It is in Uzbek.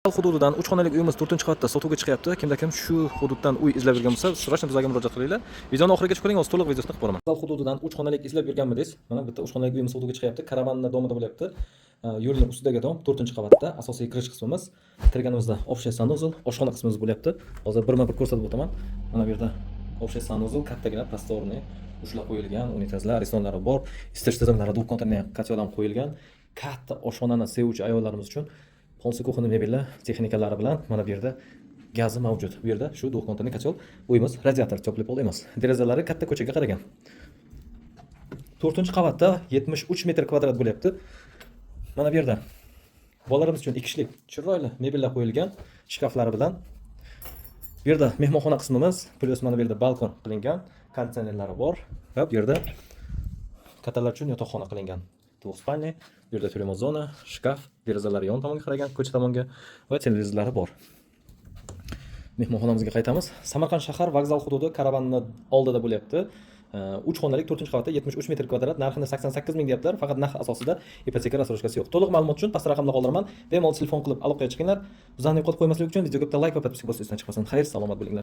Hududidan 3 xonalik uyimiz 4-qavatda sotuvga chiqyapti. Kimda kim shu hududdan uy izlab yurgan bo'lsa, srachno bizga murojaat qilinglar. Videoni oxirigacha ko'ring, hozir to'liq videosini qilib boraman. Hududidan 3 xonalik izlab yurganmidingiz? Mana bitta 3 xonalik uyimiz sotuvga chiqyapti. Karavanning domida bo'lyapti. Yo'lning ustidagi dom 4-qavatda, asosiy kirish qismimiz. Kirganimizda общий санузел, oshxona qismimiz bo'lyapti. Hozir birma-bir ko'rsatib o'taman. Mana bu yerda общий санузел, kattagina prostorniy ushlab qo'yilgan, unitazlar, restonlari bor, isitish tizimlari, двухконтурный kotел ham qo'yilgan. Katta oshxonani sevuvchi ayollarimiz uchun polsi kuxni mebellar texnikalari bilan mana bu yerda gazi mavjud. Bu yerda shu двухконтурный kotел, uyimiz radiator, teplый pol emas. Derazalari katta ko'chaga qaragan. 4-qavatda 73 metr kvadrat bo'lyapti. Mana bu yerda bolalarimiz uchun ikkishlik chiroyli mebellar qo'yilgan, shkaflari bilan. Bu yerda mehmonxona qismimiz, plus mana bu yerda balkon qilingan, konditsionerlari bor va bu yerda kattalar uchun yotoqxona qilingan. Двухспальный, bu yerda tuремоз zona, shkaf, derazalari yon tomonga qaragan, ko'cha tomonga va televizorlari bor. Mehmonxonamizga qaytamiz. Samarqand shahar vokzal hududi karavanning oldida bo'lyapti. 3 xonalik 4-qavatda 73 metr kvadrat, narxini 88 ming deyaptilar. Faqat narx asosida ipoteka rassroshkasi yo'q. To'liq ma'lumot uchun pastda raqamlar qoldiraman. Bemalol telefon qilib aloqaga chiqinglar. Bizani yo'qotib qo'ymaslik uchun videoga bitta like va podpiska bosishdan chiqmasin. Xayr, salomat bo'linglar.